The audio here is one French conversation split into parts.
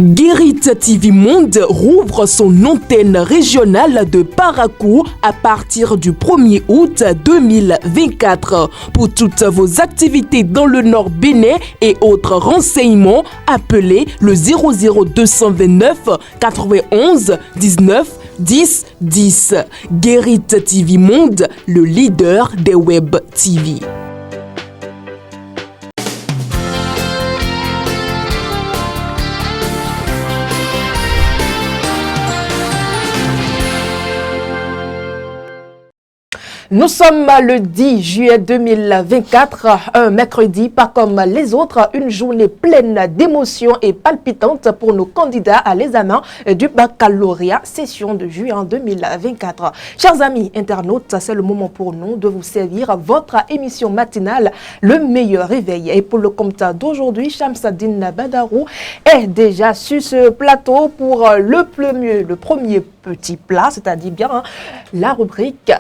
Guérit TV Monde rouvre son antenne régionale de Parakou à partir du 1er août 2024. Pour toutes vos activités dans le Nord Bénin et autres renseignements, appelez le 00229 91 19 10 10. Guérit TV Monde, le leader des web TV. Nous sommes le 10 juillet 2024, un mercredi pas comme les autres, une journée pleine d'émotions et palpitante pour nos candidats à l'examen du baccalauréat, session de juillet 2024. Chers amis internautes, c'est le moment pour nous de vous servir votre émission matinale, le meilleur réveil. Et pour le compte d'aujourd'hui, Shamsadine Badarou est déjà sur ce plateau pour le premier petit plat, c'est-à-dire bien la rubrique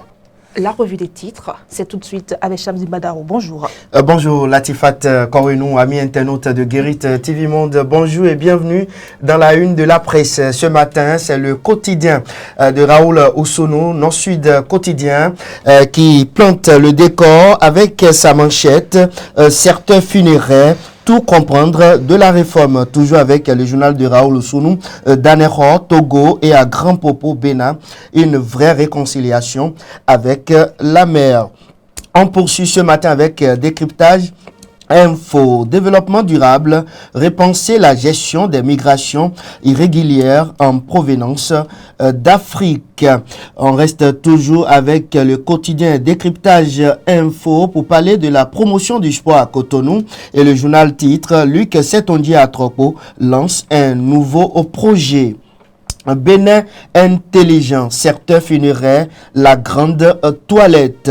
la revue des titres. C'est tout de suite avec Shamsi Badarou. Bonjour. Bonjour Latifat Korenou, amis internautes de Guérit TV Monde. Bonjour et bienvenue dans la une de la presse. Ce matin, c'est le quotidien de Raoul Oussounou, Nord-Sud quotidien, qui plante le décor avec sa manchette « Certains funéraires ». Tout comprendre de la réforme, toujours avec le journal de Raoul Oussounou, d'Anéro, Togo et à Grand Popo, Bénin, une vraie réconciliation avec la mer. On poursuit ce matin avec décryptage info, développement durable, repenser la gestion des migrations irrégulières en provenance d'Afrique. On reste toujours avec le quotidien décryptage info pour parler de la promotion du sport à Cotonou et le journal titre Luc Setondier à Tropo lance un nouveau projet. Bénin intelligent, certains funéraires, la grande toilette.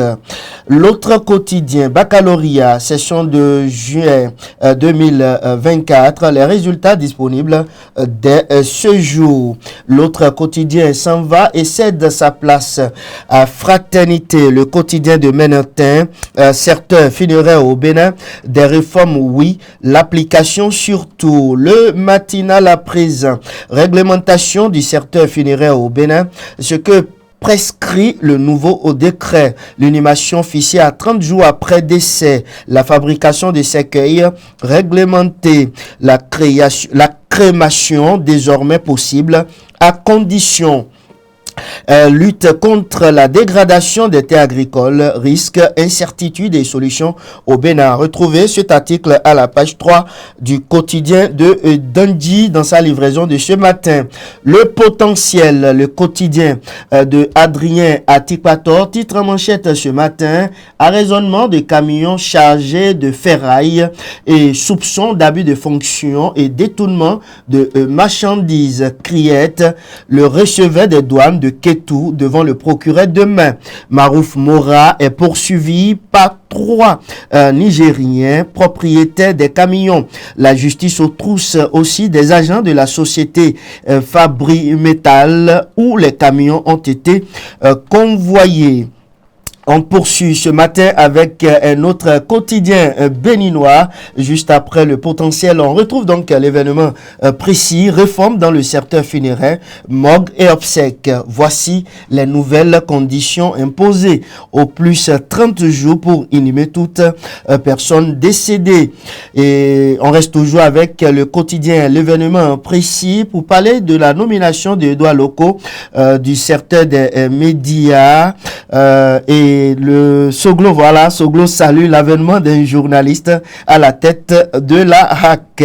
L'autre quotidien, baccalauréat, session de juin 2024, les résultats disponibles dès ce jour. L'autre quotidien s'en va et cède sa place à Fraternité, le quotidien de Ménetin, certains funéraires au Bénin, des réformes oui, l'application surtout. Le matinal à présent, réglementation du secteur funéraire au Bénin, ce que prescrit le nouveau décret. L'inhumation officielle à 30 jours après décès, la fabrication des cercueils réglementée, la crémation désormais possible à condition. Lutte contre la dégradation des terres agricoles, risque, incertitude et solutions au Bénin. Retrouvez cet article à la page 3 du quotidien de Dundee dans sa livraison de ce matin. Le potentiel, le quotidien de Adrien Atipator, titre en manchette ce matin, arraisonnement de camions chargés de ferraille et soupçons d'abus de fonction et détournement de marchandises. Criette, le receveur des douanes de Ketou devant le procureur demain. Marouf Mora est poursuivi par 3 Nigériens propriétaires des camions. La justice aux trousses aussi des agents de la société Fabri Metal où les camions ont été convoyés. On poursuit ce matin avec un autre quotidien béninois. Juste après le potentiel, on retrouve donc l'événement précis, réforme dans le secteur funéraire, morgue et obsèques. Voici les nouvelles conditions imposées. Au plus 30 jours pour inhumer toute personne décédée. Et on reste toujours avec le quotidien, l'événement précis pour parler de la nomination des doigts locaux du secteur des médias et le Soglo, voilà, Soglo salue l'avènement d'un journaliste à la tête de la HAC.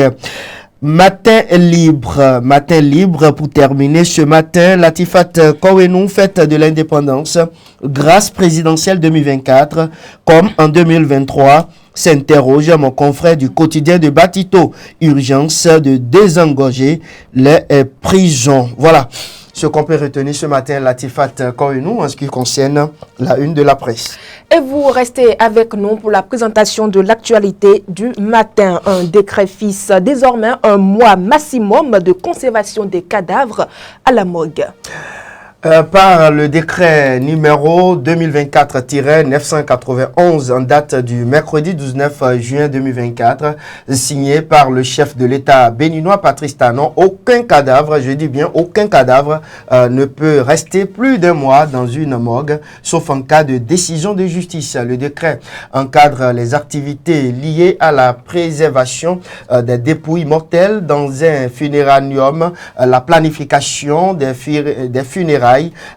Matin libre pour terminer ce matin, Latifat Kowenou, fête de l'indépendance, grâce présidentielle 2024, comme en 2023, s'interroge mon confrère du quotidien de Batito, urgence de désengorger les prisons. Voilà ce qu'on peut retenir ce matin, Latifat Korenou, en ce qui concerne la une de la presse. Et vous restez avec nous pour la présentation de l'actualité du matin. Un décret fixe désormais un mois maximum de conservation des cadavres à la morgue. Par le décret numéro 2024-991 en date du mercredi 19 juin 2024, signé par le chef de l'État béninois Patrice Talon, aucun cadavre, je dis bien aucun cadavre, ne peut rester plus d'un mois dans une morgue, sauf en cas de décision de justice. Le décret encadre les activités liées à la préservation des dépouilles mortelles dans un funérarium, la planification des funérailles,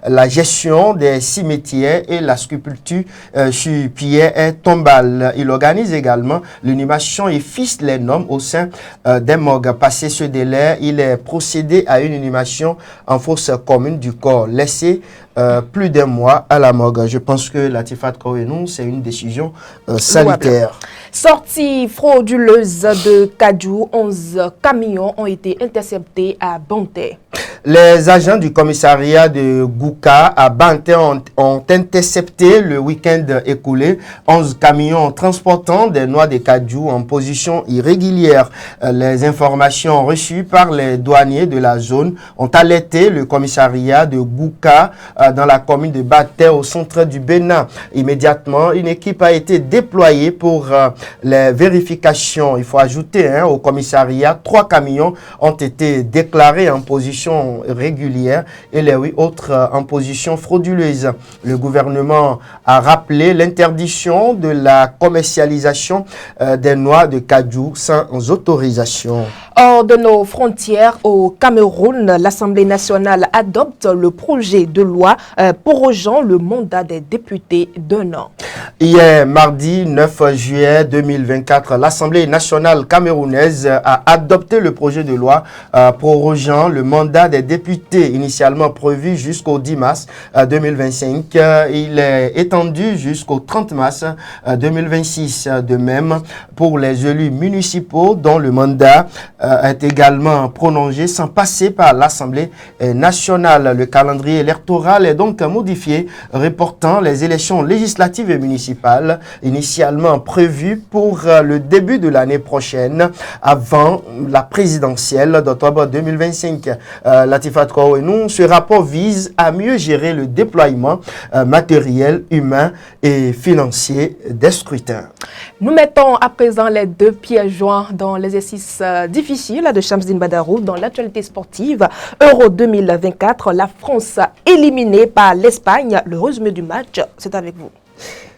la gestion des cimetières et la sculpture sur pierre tombale. Il organise également l'inhumation et fixe les noms au sein des morgues. Passé ce délai, il est procédé à une inhumation en fosse commune du corps, laissé plus d'un mois à la morgue. Je pense que Latifat Kouenou, c'est une décision sanitaire. Sortie frauduleuse de Kajou, 11 camions ont été interceptés à Banté. Les agents du commissariat de Gouka à Banté ont intercepté le week-end écoulé 11 camions transportant des noix de Kajou en position irrégulière. Les informations reçues par les douaniers de la zone ont alerté le commissariat de Gouka dans la commune de Banté au centre du Bénin. Immédiatement, une équipe a été déployée pour les vérifications. Il faut ajouter au commissariat, 3 camions ont été déclarés en position régulière et les 8 autres en position frauduleuse. Le gouvernement a rappelé l'interdiction de la commercialisation des noix de Kajou sans autorisation. Hors de nos frontières, au Cameroun, l'Assemblée nationale adopte le projet de loi prorogeant le mandat des députés d'1 an. Hier, mardi 9 juillet 2024, l'Assemblée nationale camerounaise a adopté le projet de loi prorogeant le mandat des députés initialement prévu jusqu'au 10 mars 2025. Il est étendu jusqu'au 30 mars 2026. De même, pour les élus municipaux dont le mandat est également prolongé sans passer par l'Assemblée nationale. Le calendrier électoral est donc modifié, reportant les élections législatives et municipales initialement prévues pour le début de l'année prochaine, avant la présidentielle d'octobre 2025. Latifat Kouenou, ce rapport vise à mieux gérer le déploiement matériel, humain et financier des scrutins. Nous mettons à présent les 2 pieds joints dans l'exercice difficile de Shamsdine Badarou dans l'actualité sportive. Euro 2024, la France éliminée par l'Espagne. Le résumé du match, c'est avec vous.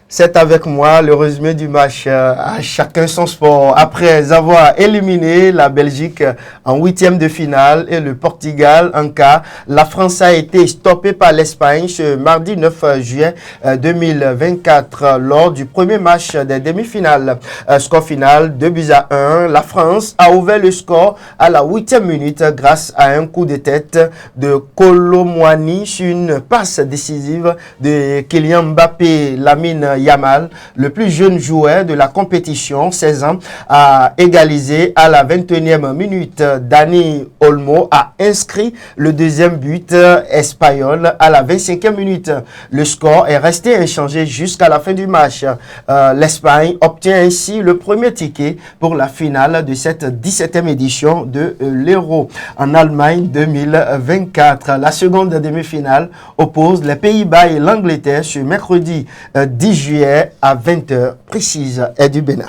C'est avec moi le résumé du match à chacun son sport. Après avoir éliminé la Belgique en 8e de finale et le Portugal en quart, la France a été stoppée par l'Espagne ce mardi 9 juillet 2024 lors du premier match des demi-finales. Score final 2-1. La France a ouvert le score à la 8e minute grâce à un coup de tête de Kolo Muani sur une passe décisive de Kylian Mbappé. Lamine Yamal, le plus jeune joueur de la compétition, 16 ans, a égalisé à la 21e minute. Dani Olmo a inscrit le deuxième but espagnol à la 25e minute. Le score est resté inchangé jusqu'à la fin du match. L'Espagne obtient ainsi le premier ticket pour la finale de cette 17e édition de l'Euro en Allemagne 2024. La seconde demi-finale oppose les Pays-Bas et l'Angleterre ce mercredi 10 juillet à 20h précise et du Bénin.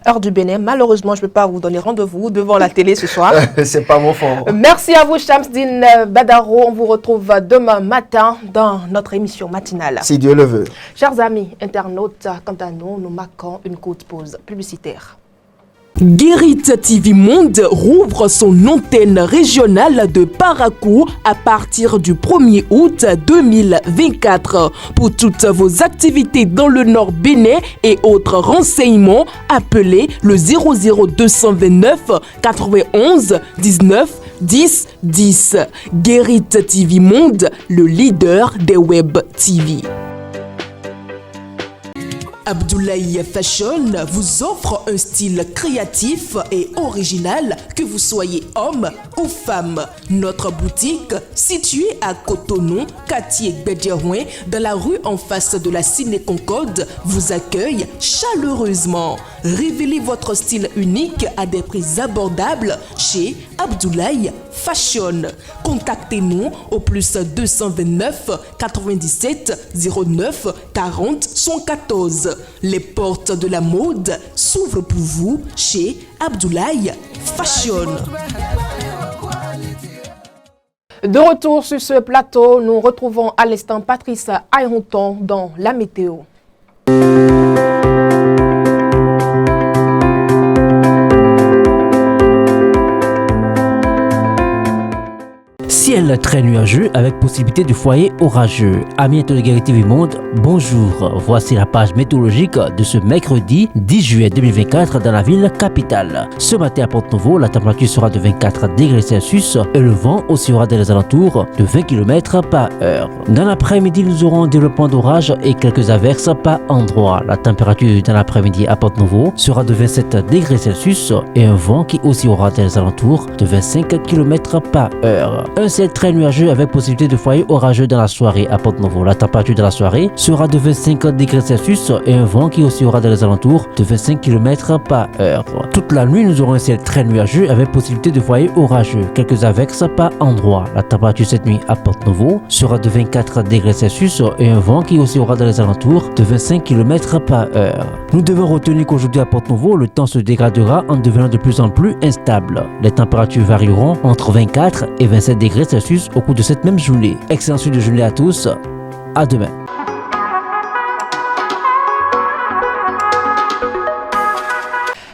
Heure du Bénin, malheureusement, je ne peux pas vous donner rendez-vous devant la télé ce soir. C'est pas mon fort. Merci à vous, Shamsdine Badarou. On vous retrouve demain matin dans notre émission matinale. Si Dieu le veut. Chers amis internautes, quant à nous, nous marquons une courte pause publicitaire. Guérit TV Monde rouvre son antenne régionale de Parakou à partir du 1er août 2024. Pour toutes vos activités dans le Nord Bénin et autres renseignements, appelez le 00229 91 19 10 10. Guérit TV Monde, le leader des Web TV. Abdoulaye Fashion vous offre un style créatif et original, que vous soyez homme ou femme. Notre boutique, située à Cotonou, quartier Bédiarouin, dans la rue en face de la Ciné Concorde, vous accueille chaleureusement. Révélez votre style unique à des prix abordables chez Abdoulaye Fashion. Contactez-nous au plus 229 97 09 40 114. Les portes de la mode s'ouvrent pour vous chez Abdoulaye Fashion. De retour sur ce plateau, nous retrouvons à l'instant Patrice Ayronton dans la météo. Ciel très nuageux avec possibilité de foyer orageux. Amis de Guérit TV Monde, bonjour. Voici la page météorologique de ce mercredi 10 juillet 2024 dans la ville capitale. Ce matin à Port-Nouveau, la température sera de 24 degrés Celsius et le vent oscillera dans les alentours de 20 km par heure. Dans l'après-midi, nous aurons un développement d'orage et quelques averses par endroit. La température dans l'après-midi à Port-Nouveau sera de 27 degrés Celsius et un vent qui oscillera dans les alentours de 25 km par heure. Un ciel très nuageux avec possibilité de foyer orageux dans la soirée à Port-Nouveau. La température de la soirée sera de 25 degrés Celsius et un vent qui oscillera dans les alentours de 25 km par heure. Toute la nuit, nous aurons un ciel très nuageux avec possibilité de foyer orageux. Quelques averses par endroit. La température cette nuit à Port-Nouveau sera de 24 degrés Celsius et un vent qui oscillera dans les alentours de 25 km par heure. Nous devons retenir qu'aujourd'hui à Port-Nouveau, le temps se dégradera en devenant de plus en plus instable. Les températures varieront entre 24 et 27 degrés Celsius au cours de cette même journée. Excellente suite de journée à tous. À demain.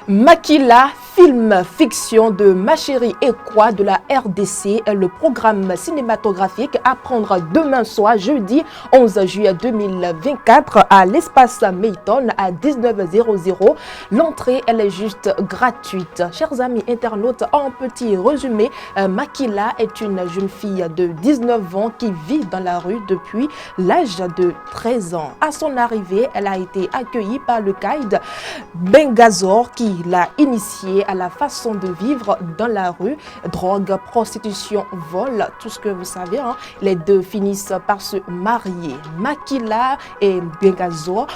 Makila, film fiction de Ma Chérie et quoi de la RDC, le programme cinématographique à prendre demain soir, jeudi 11 juillet 2024 à l'espace Mayton à 19h00. L'entrée, elle est juste gratuite. Chers amis internautes, en petit résumé, Makila est une jeune fille de 19 ans qui vit dans la rue depuis l'âge de 13 ans. À son arrivée, elle a été accueillie par le caïd Bengazor qui l'a initiée à la façon de vivre dans la rue. Drogue, prostitution, vol, tout ce que vous savez, hein. Les deux finissent par se marier. Makila et Bengazor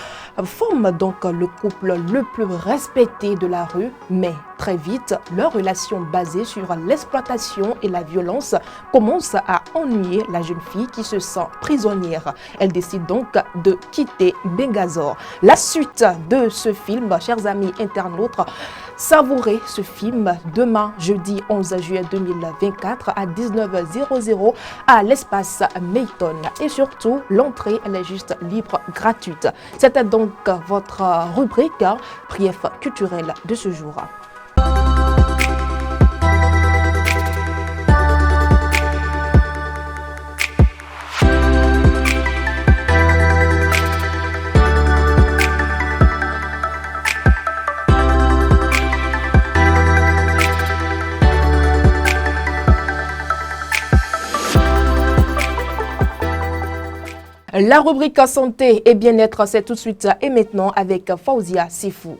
forment donc le couple le plus respecté de la rue, mais très vite, leur relation basée sur l'exploitation et la violence commence à ennuyer la jeune fille qui se sent prisonnière. Elle décide donc de quitter Bengazor. La suite de ce film, chers amis internautes, savourez ce film demain, jeudi 11 juillet 2024 à 19h00 à l'espace Mayton. Et surtout, l'entrée, elle est juste libre, gratuite. C'était donc votre rubrique Brief culturel de ce jour. La rubrique santé et bien-être, c'est tout de suite et maintenant avec Fauzia Sifou.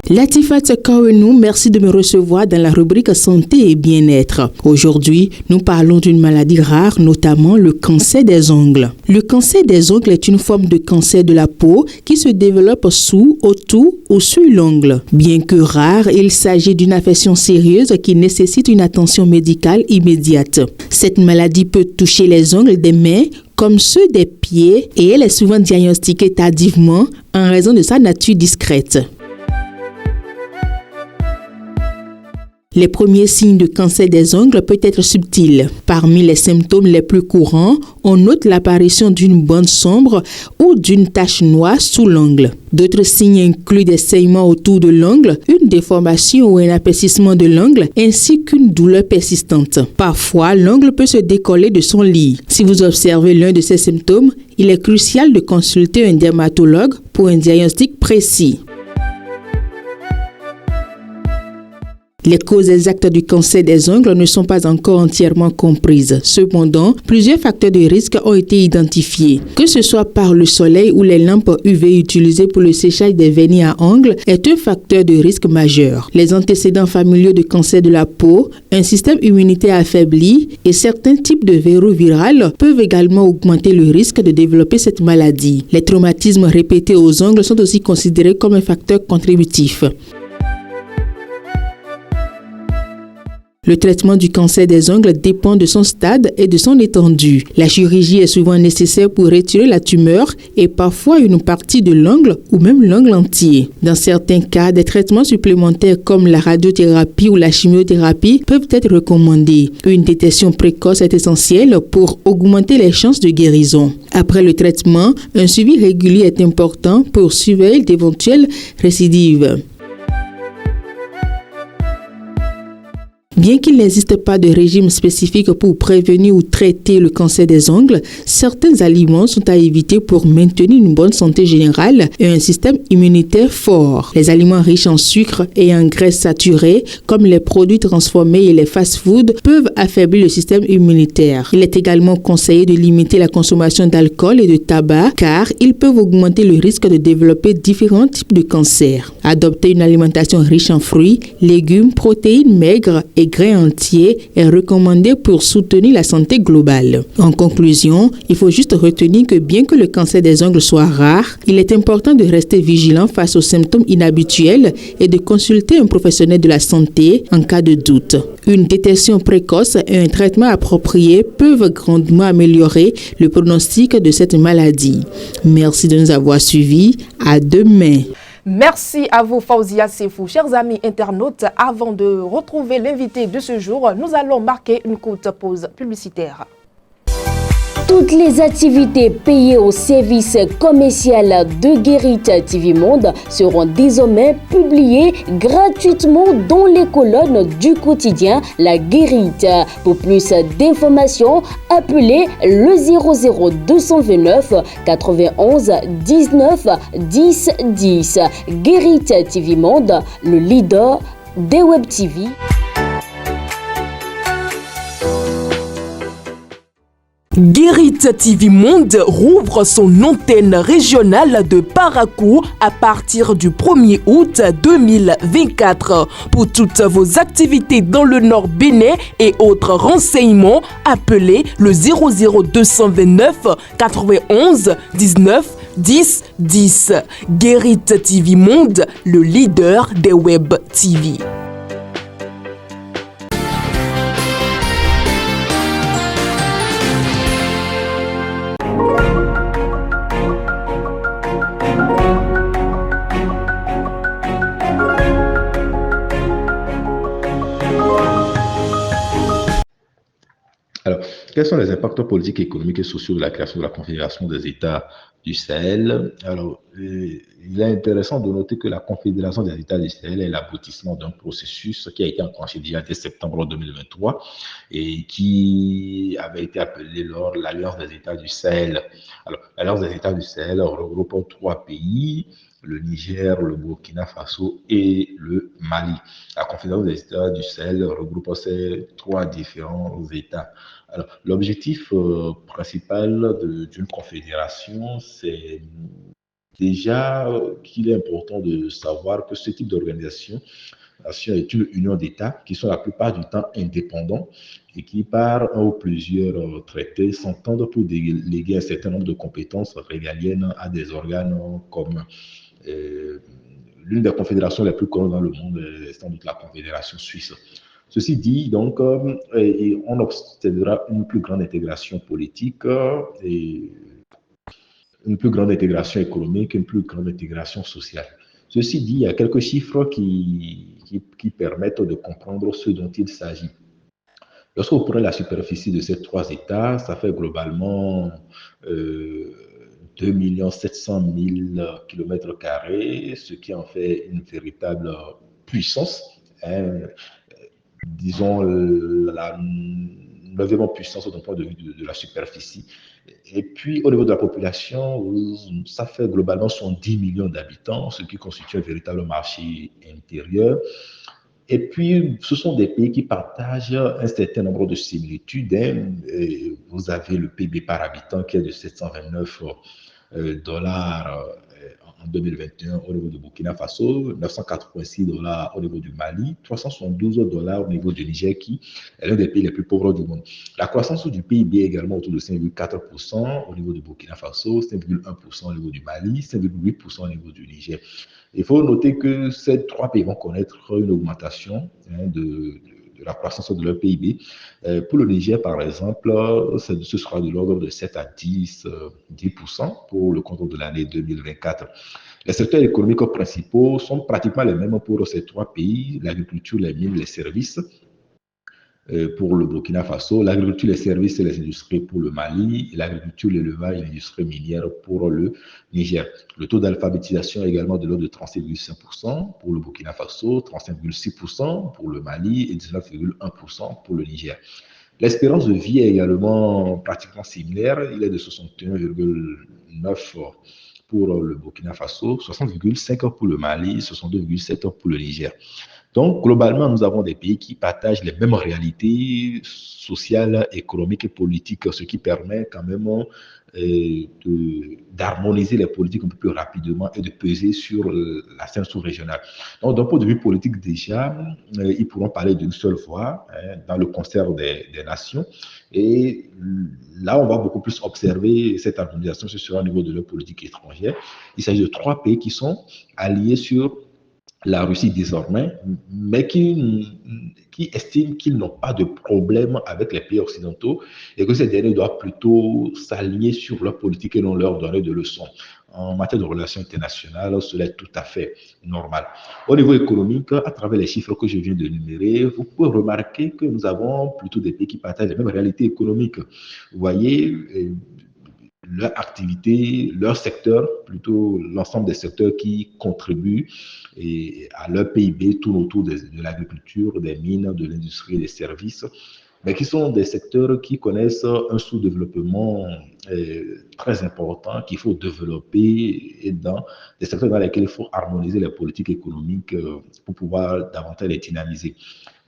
Latifat Kawenou, merci de me recevoir dans la rubrique santé et bien-être. Aujourd'hui, nous parlons d'une maladie rare, notamment le cancer des ongles. Le cancer des ongles est une forme de cancer de la peau qui se développe sous, autour ou sur l'ongle. Bien que rare, il s'agit d'une affection sérieuse qui nécessite une attention médicale immédiate. Cette maladie peut toucher les ongles des mains comme ceux des pieds et elle est souvent diagnostiquée tardivement en raison de sa nature discrète. Les premiers signes de cancer des ongles peuvent être subtils. Parmi les symptômes les plus courants, on note l'apparition d'une bande sombre ou d'une tache noire sous l'ongle. D'autres signes incluent des saignements autour de l'ongle, une déformation ou un épaississement de l'ongle, ainsi qu'une douleur persistante. Parfois, l'ongle peut se décoller de son lit. Si vous observez l'un de ces symptômes, il est crucial de consulter un dermatologue pour un diagnostic précis. Les causes exactes du cancer des ongles ne sont pas encore entièrement comprises. Cependant, plusieurs facteurs de risque ont été identifiés. Que ce soit par le soleil ou les lampes UV utilisées pour le séchage des vernis à ongles est un facteur de risque majeur. Les antécédents familiaux de cancer de la peau, un système immunitaire affaibli et certains types de verrou viral peuvent également augmenter le risque de développer cette maladie. Les traumatismes répétés aux ongles sont aussi considérés comme un facteur contributif. Le traitement du cancer des ongles dépend de son stade et de son étendue. La chirurgie est souvent nécessaire pour retirer la tumeur et parfois une partie de l'ongle ou même l'ongle entier. Dans certains cas, des traitements supplémentaires comme la radiothérapie ou la chimiothérapie peuvent être recommandés. Une détection précoce est essentielle pour augmenter les chances de guérison. Après le traitement, un suivi régulier est important pour surveiller d'éventuelles récidives. Bien qu'il n'existe pas de régime spécifique pour prévenir ou traiter le cancer des ongles, certains aliments sont à éviter pour maintenir une bonne santé générale et un système immunitaire fort. Les aliments riches en sucre et en graisses saturées, comme les produits transformés et les fast-foods, peuvent affaiblir le système immunitaire. Il est également conseillé de limiter la consommation d'alcool et de tabac car ils peuvent augmenter le risque de développer différents types de cancers. Adopter une alimentation riche en fruits, légumes, protéines maigres et grains entiers est recommandé pour soutenir la santé globale. En conclusion, il faut juste retenir que bien que le cancer des ongles soit rare, il est important de rester vigilant face aux symptômes inhabituels et de consulter un professionnel de la santé en cas de doute. Une détection précoce et un traitement approprié peuvent grandement améliorer le pronostic de cette maladie. Merci de nous avoir suivis. À demain. Merci à vous, Fauzia Sefou. Chers amis internautes, avant de retrouver l'invité de ce jour, nous allons marquer une courte pause publicitaire. Toutes les activités payées au service commercial de Guérit TV Monde seront désormais publiées gratuitement dans les colonnes du quotidien La Guérite. Pour plus d'informations, appelez le 00229 91 19 10 10. Guérit TV Monde, le leader des Web TV. Guérit TV Monde rouvre son antenne régionale de Parakou à partir du 1er août 2024. Pour toutes vos activités dans le Nord Bénin et autres renseignements, appelez le 00229 91 19 10 10. Guérit TV Monde, le leader des Web TV. Alors, quels sont les impacts politiques, économiques et sociaux de la création de la Confédération des États du Sahel? Alors, il est intéressant de noter que la Confédération des États du Sahel est l'aboutissement d'un processus qui a été enclenché déjà dès septembre 2023 et qui avait été appelé lors de l'Alliance des États du Sahel. Alors, l'Alliance des États du Sahel regroupe 3 pays, le Niger, le Burkina Faso et le Mali. La Confédération des États du Sahel regroupe ces 3 différents États. Alors, l'objectif principal d'une confédération, c'est déjà qu'il est important de savoir que ce type d'organisation est une union d'États qui sont la plupart du temps indépendants et qui, par un ou plusieurs traités, s'entendent pour déléguer un certain nombre de compétences régaliennes à des organes communs. L'une des confédérations les plus connues dans le monde est sans doute la Confédération suisse. Ceci dit, donc, on obtiendra une plus grande intégration politique et une plus grande intégration économique, une plus grande intégration sociale. Ceci dit, il y a quelques chiffres qui permettent de comprendre ce dont il s'agit. Lorsque vous prenez la superficie de ces 3 États, ça fait globalement 2 700 000 km², ce qui en fait une véritable puissance. Disons la 9e puissance d'un point de vue de la superficie. Et puis, au niveau de la population, ça fait globalement 110 millions d'habitants, ce qui constitue un véritable marché intérieur. Et puis, ce sont des pays qui partagent un certain nombre de similitudes. Et vous avez le PIB par habitant qui est de 729 dollars en 2021 au niveau du Burkina Faso, 986 dollars au niveau du Mali, 372 dollars au niveau du Niger, qui est l'un des pays les plus pauvres du monde. La croissance du PIB est également autour de 5,4% au niveau du Burkina Faso, 5,1% au niveau du Mali, 5,8% au niveau du Niger. Il faut noter que ces trois pays vont connaître une augmentation de la croissance de leur PIB. Pour le Niger, par exemple, ce sera de l'ordre de 7 à 10% pour le compte de l'année 2024. Les secteurs économiques principaux sont pratiquement les mêmes pour ces trois pays, l'agriculture, les mines, les services. Pour le Burkina Faso, l'agriculture, les services et les industries pour le Mali, l'agriculture, l'élevage et l'industrie minière pour le Niger. Le taux d'alphabétisation est également de l'ordre de 37,5% pour le Burkina Faso, 35,6% pour le Mali et 19,1% pour le Niger. L'espérance de vie est également pratiquement similaire, il est de 61,9 pour le Burkina Faso, 60,5 pour le Mali, 62,7 pour le Niger. Donc, globalement, nous avons des pays qui partagent les mêmes réalités sociales, économiques et politiques, ce qui permet quand même d'harmoniser les politiques un peu plus rapidement et de peser sur la scène sous-régionale. Donc, d'un point de vue politique déjà, ils pourront parler d'une seule voix dans le concert des nations. Et là, on va beaucoup plus observer cette harmonisation sur le niveau de leur politique étrangère. Il s'agit de trois pays qui sont alliés sur la Russie désormais, mais qui estiment qu'ils n'ont pas de problème avec les pays occidentaux et que ces derniers doivent plutôt s'aligner sur leur politique et non leur donner de leçons. En matière de relations internationales, cela est tout à fait normal. Au niveau économique, à travers les chiffres que je viens de numérer, vous pouvez remarquer que nous avons plutôt des pays qui partagent les mêmes réalités économiques. Vous voyez, leur activité, leur secteur, plutôt l'ensemble des secteurs qui contribuent à leur PIB tourne autour de l'agriculture, des mines, de l'industrie, des services, mais qui sont des secteurs qui connaissent un sous-développement très important qu'il faut développer et dans des secteurs dans lesquels il faut harmoniser les politiques économiques pour pouvoir davantage les dynamiser.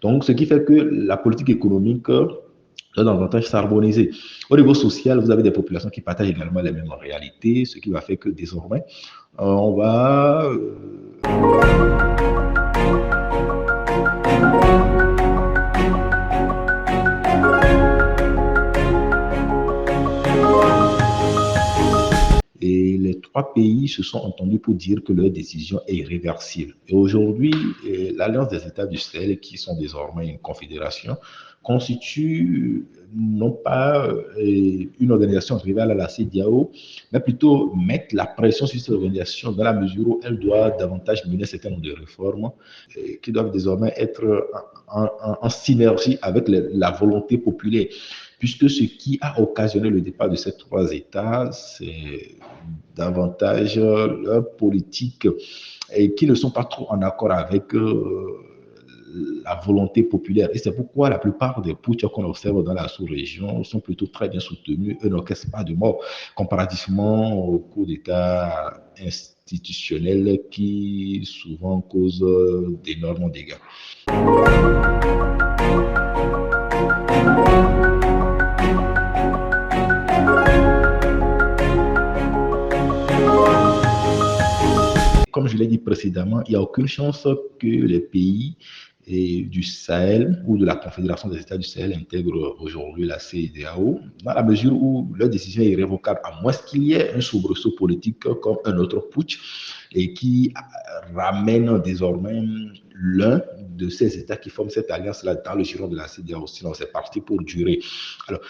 Donc, ce qui fait que la politique économique doit davantage s'harmoniser. Au niveau social, vous avez des populations qui partagent également les mêmes réalités, ce qui va faire que désormais, on va... Et les trois pays se sont entendus pour dire que leur décision est irréversible. Et aujourd'hui, l'Alliance des États du Sahel, qui sont désormais une confédération, constitue non pas une organisation rivale à la CEDEAO, mais plutôt mettre la pression sur cette organisation dans la mesure où elle doit davantage mener un certain nombre de réformes qui doivent désormais être en synergie avec la volonté populaire. Puisque ce qui a occasionné le départ de ces trois États, c'est davantage leurs politiques et qui ne sont pas trop en accord avec la volonté populaire. Et c'est pourquoi la plupart des putschs qu'on observe dans la sous-région sont plutôt très bien soutenus et n'encaissent pas de mort, comparativement aux coups d'État institutionnels qui souvent causent d'énormes dégâts. Comme je l'ai dit précédemment, il n'y a aucune chance que les pays du Sahel ou de la Confédération des États du Sahel intègrent aujourd'hui la CEDEAO, dans la mesure où leur décision est irrévocable, à moins qu'il y ait un soubresaut politique comme un autre putsch et qui ramène désormais l'un de ces États qui forment cette alliance-là dans le giron de la CEDEAO. Sinon, c'est parti pour durer. Alors,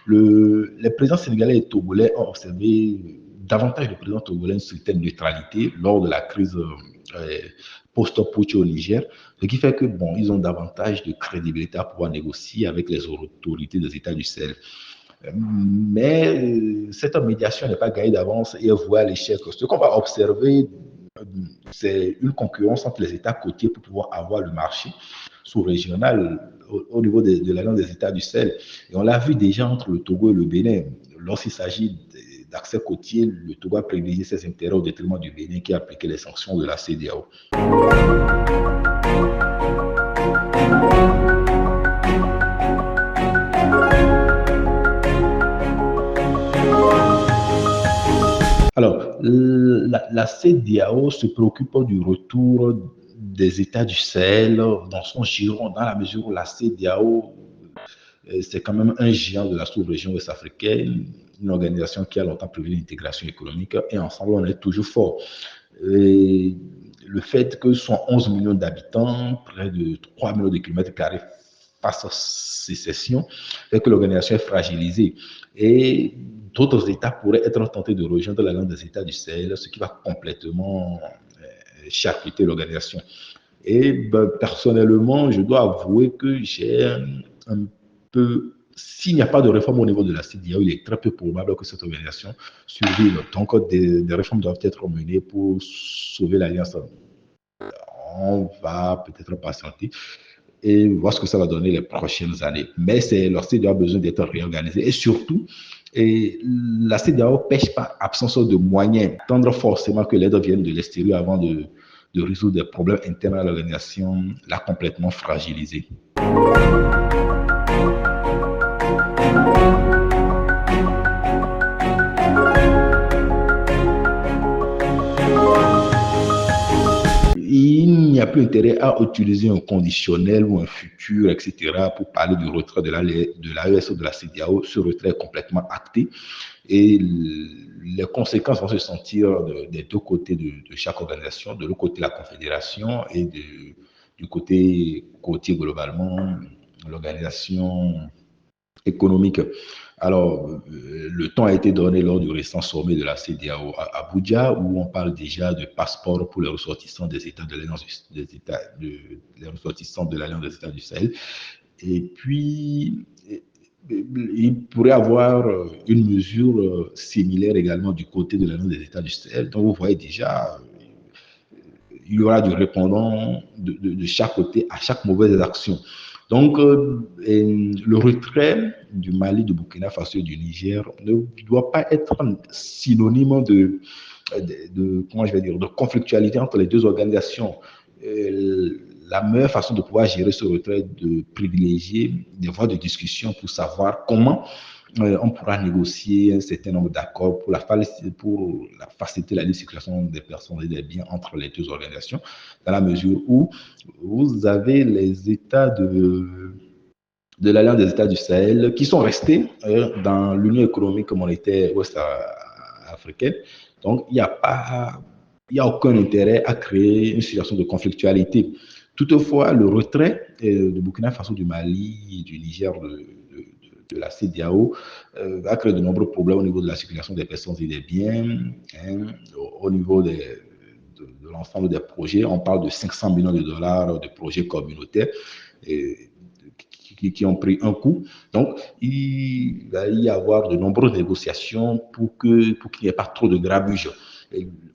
les présidents sénégalais et togolais ont observé davantage de présidents togolais une certaine neutralité lors de la crise post-putsch au Niger, ce qui fait que ils ont davantage de crédibilité à pouvoir négocier avec les autorités des États du Sahel. Mais cette médiation n'est pas gagnée d'avance et voit l'échec. Ce qu'on va observer, c'est une concurrence entre les États côtiers pour pouvoir avoir le marché sous-régional au niveau de l'Alliance des États du Sahel. Et on l'a vu déjà entre le Togo et le Bénin. Lorsqu'il s'agit d'accès côtier, le Togo a privilégié ses intérêts au détriment du Bénin qui a appliqué les sanctions de la CEDEAO. Alors, la CEDEAO se préoccupe du retour des États du Sahel dans son giron, dans la mesure où la CEDEAO, c'est quand même un géant de la sous-région ouest-africaine, une organisation qui a longtemps prévu l'intégration économique, et ensemble, on est toujours fort. Et le fait que ce sont 11 millions d'habitants, près de 3 millions de kilomètres carrés face à sécession, fait que l'organisation est fragilisée. Et d'autres États pourraient être tentés de rejoindre la langue des États du Sahel, ce qui va complètement charcuter l'organisation. Et personnellement, je dois avouer que j'ai un peu... S'il n'y a pas de réforme au niveau de la CEDEAO, il est très peu probable que cette organisation survive. Donc, des réformes doivent être menées pour sauver l'Alliance. On va peut-être patienter et voir ce que ça va donner les prochaines années. Mais la CEDEAO a besoin d'être réorganisée. Et surtout, la CEDEAO pêche par absence de moyens. Attendre forcément que l'aide vienne de l'extérieur avant de résoudre des problèmes internes à l'organisation l'a complètement fragilisée. Il n'y a plus intérêt à utiliser un conditionnel ou un futur, etc., pour parler du retrait de l'AES ou de la CEDEAO. Ce retrait est complètement acté et les conséquences vont se sentir des deux côtés de chaque organisation, de l'autre côté la Confédération et du côté côtier globalement, l'organisation économique. Alors, le temps a été donné lors du récent sommet de la CEDEAO à Abuja, où on parle déjà de passeport pour les ressortissants des États de l'Alliance les ressortissants de l'Alliance des États du Sahel. Et puis, il pourrait y avoir une mesure similaire également du côté de l'Alliance des États du Sahel. Donc, vous voyez déjà, il y aura du répondant de chaque côté à chaque mauvaise action. Donc, le retrait du Mali, du Burkina Faso et du Niger ne doit pas être synonyme de conflictualité entre les deux organisations. La meilleure façon de pouvoir gérer ce retrait est de privilégier des voies de discussion pour savoir comment on pourra négocier un certain nombre d'accords pour faciliter la circulation des personnes et des biens entre les deux organisations, dans la mesure où vous avez les États de l'Alliance des États du Sahel qui sont restés dans l'Union économique monétaire ouest-africaine. Donc, il n'y a aucun intérêt à créer une situation de conflictualité. Toutefois, le retrait de Burkina Faso, du Mali et du Niger de la CEDEAO va créer de nombreux problèmes au niveau de la circulation des personnes et des biens, au niveau de l'ensemble des projets. On parle de 500 millions de dollars de projets communautaires qui ont pris un coup. Donc, il va y avoir de nombreuses négociations pour qu'il n'y ait pas trop de grabuge.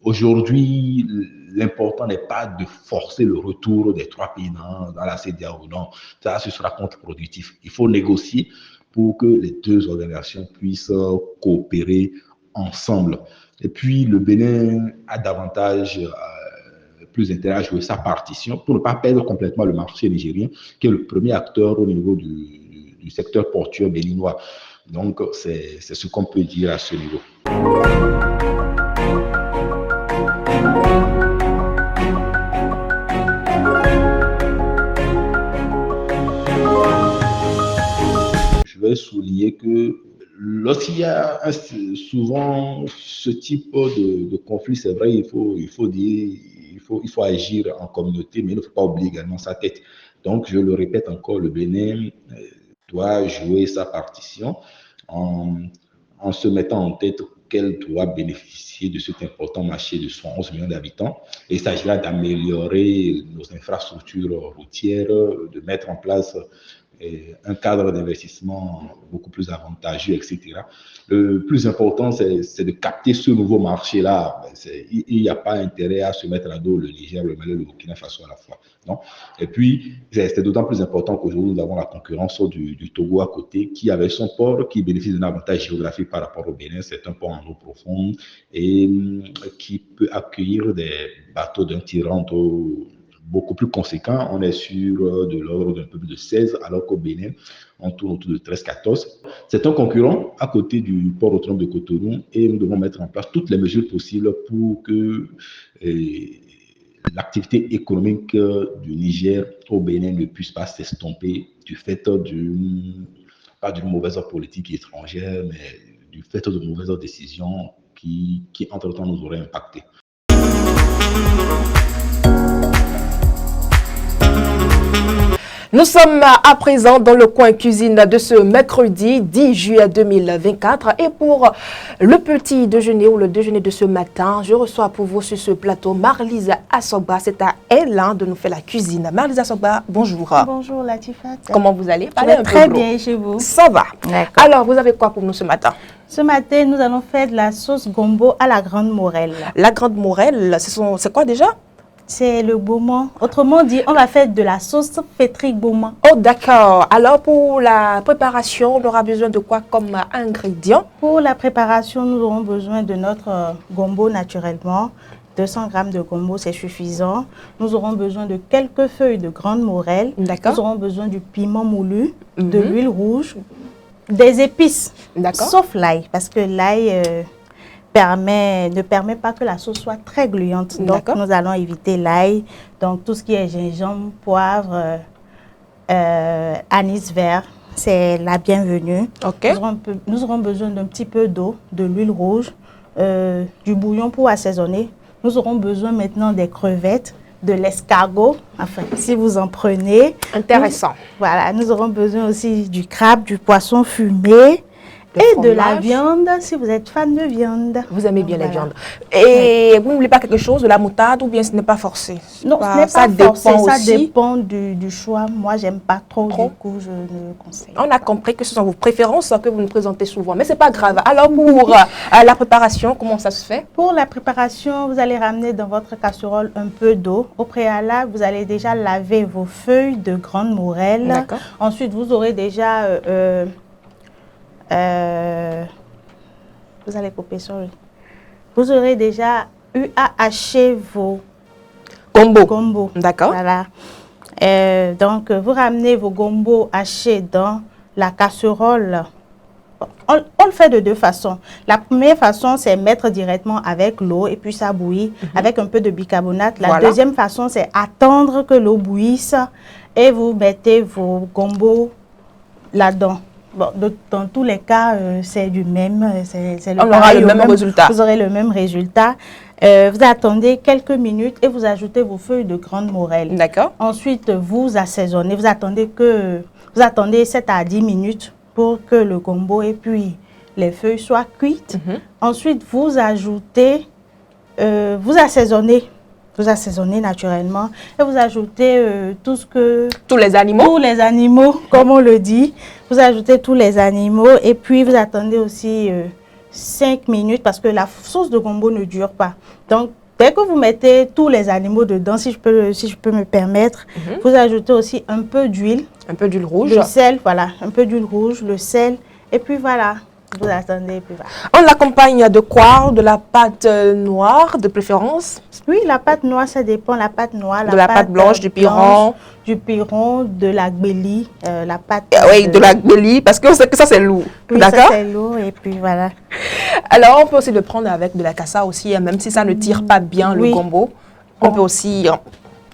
Aujourd'hui, l'important n'est pas de forcer le retour des trois pays dans la CEDEAO. Non, ça, ce sera contre-productif. Il faut négocier pour que les deux organisations puissent coopérer ensemble. Et puis, le Bénin a davantage plus intérêt à jouer sa partition pour ne pas perdre complètement le marché nigérien, qui est le premier acteur au niveau du secteur portuaire béninois. Donc, c'est ce qu'on peut dire à ce niveau. Je vais souligner que lorsqu'il y a souvent ce type de conflit, c'est vrai, il faut agir en communauté, mais il ne faut pas oublier également sa tête. Donc, je le répète encore, le Bénin doit jouer sa partition en se mettant en tête qu'elle doit bénéficier de cet important marché de 111 millions d'habitants. Et il s'agira d'améliorer nos infrastructures routières, de mettre en place un cadre d'investissement beaucoup plus avantageux, etc. Le plus important, c'est de capter ce nouveau marché-là. Il n'y a pas intérêt à se mettre à dos le Niger, le Mali, le Burkina Faso à la fois. Non? Et puis, c'est d'autant plus important qu'aujourd'hui, nous avons la concurrence du Togo à côté, qui avait son port, qui bénéficie d'un avantage géographique par rapport au Bénin. C'est un port en eau profonde et qui peut accueillir des bateaux d'un tyran beaucoup plus conséquent. On est sur de l'ordre d'un peu plus de 16, alors qu'au Bénin, on tourne autour de 13-14. C'est un concurrent à côté du port autonome de Cotonou et nous devons mettre en place toutes les mesures possibles pour que l'activité économique du Niger au Bénin ne puisse pas s'estomper du fait pas d'une mauvaise politique étrangère, mais du fait de mauvaises décisions qui entre-temps, nous auraient impacté. Nous sommes à présent dans le coin cuisine de ce mercredi 10 juillet 2024 et pour le petit déjeuner ou le déjeuner de ce matin, je reçois pour vous sur ce plateau Marlise Assogba. C'est à elle de nous faire la cuisine. Marlise Assogba, bonjour. Bonjour Latifat. Comment vous allez? Très bien chez vous. Ça va. Alors, vous avez quoi pour nous ce matin? Ce matin, nous allons faire de la sauce gombo à la grande morelle. La grande morelle, c'est quoi déjà? C'est le beaumont. Autrement dit, on va faire de la sauce fétrie beaumont. Oh, d'accord. Alors, pour la préparation, on aura besoin de quoi comme ingrédient? Pour la préparation, nous aurons besoin de notre gombo naturellement. 200 g de gombo, c'est suffisant. Nous aurons besoin de quelques feuilles de grande morelle. D'accord. Nous aurons besoin du piment moulu, de l'huile rouge, des épices, sauf l'ail, parce que l'ail ne permet pas que la sauce soit très gluante. Donc, nous allons éviter l'ail. Donc, tout ce qui est gingembre, poivre, anis vert, c'est la bienvenue. Okay. Nous aurons besoin d'un petit peu d'eau, de l'huile rouge, du bouillon pour assaisonner. Nous aurons besoin maintenant des crevettes, de l'escargot, enfin, si vous en prenez. Intéressant. Nous aurons besoin aussi du crabe, du poisson fumé. Et de la viande, si vous êtes fan de viande. Vous aimez bien la viande. Et vous n'oubliez pas quelque chose, de la moutarde ou bien ce n'est pas forcé? Non, ce n'est pas forcé, ça dépend du choix. Moi, j'aime pas trop, du coup, je ne conseille pas. On a compris que ce sont vos préférences que vous nous présentez souvent, mais ce n'est pas grave. Alors, pour la préparation, comment ça se fait? Pour la préparation, vous allez ramener dans votre casserole un peu d'eau. Au préalable, vous allez déjà laver vos feuilles de grande morelle. D'accord. Ensuite, vous aurez déjà... vous allez couper, sorry. Vous aurez déjà eu à hacher vos gombo. D'accord. Voilà. Donc, vous ramenez vos gombo hachés dans la casserole. On le fait de deux façons. La première façon, c'est mettre directement avec l'eau et puis ça bouillit avec un peu de bicarbonate. La deuxième façon, c'est attendre que l'eau bouillisse et vous mettez vos gombo là-dedans. Bon, dans tous les cas, c'est du même. On aura le même résultat. Vous aurez le même résultat. Vous attendez quelques minutes et vous ajoutez vos feuilles de grande morelle. D'accord. Ensuite, vous assaisonnez. Vous attendez 7 à 10 minutes pour que le gombo et puis les feuilles soient cuites. Ensuite, vous ajoutez, vous assaisonnez. Vous assaisonnez naturellement et vous ajoutez tous les animaux. Tous les animaux, comme on le dit. Vous ajoutez tous les animaux et puis vous attendez aussi 5 minutes parce que la sauce de gombo ne dure pas. Donc, dès que vous mettez tous les animaux dedans, si je peux me permettre, vous ajoutez aussi un peu d'huile. Un peu d'huile rouge. Le sel, voilà. Un peu d'huile rouge, le sel. Et puis voilà. Vous attendez et puis voilà. On l'accompagne de quoi? De la pâte noire de préférence? Oui, la pâte noire, ça dépend. La pâte noire, de la pâte blanche, du piron. Du piron, de la gbeli, la pâte... oui, de la gbeli, parce que sait que ça c'est lourd. Oui, d'accord? Ça c'est lourd et puis voilà. Alors, on peut aussi le prendre avec de la cassa aussi, même si ça ne tire pas bien le gombo. On peut aussi...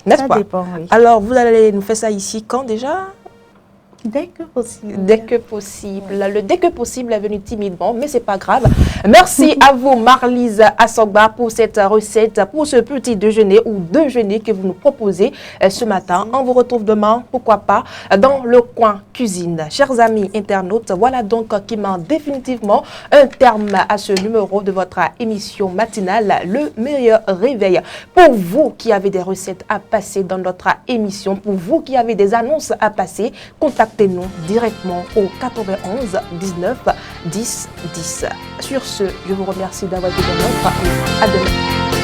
N'est-ce pas? Ça dépend, oui. Alors, vous allez nous faire ça ici quand déjà? Dès que possible. Dès que possible. Le dès que possible est venu timidement, mais c'est pas grave. Merci à vous, Marlise Assogba, pour cette recette, pour ce petit déjeuner ou déjeuner que vous nous proposez ce matin. On vous retrouve demain, pourquoi pas, dans le coin cuisine. Chers amis internautes, voilà donc qui met définitivement un terme à ce numéro de votre émission matinale, Le Meilleur Réveil. Pour vous qui avez des recettes à passer dans notre émission, pour vous qui avez des annonces à passer, contactez-nous directement au 91 19 10 10. Sur ce, je vous remercie d'avoir été dans notre. À demain.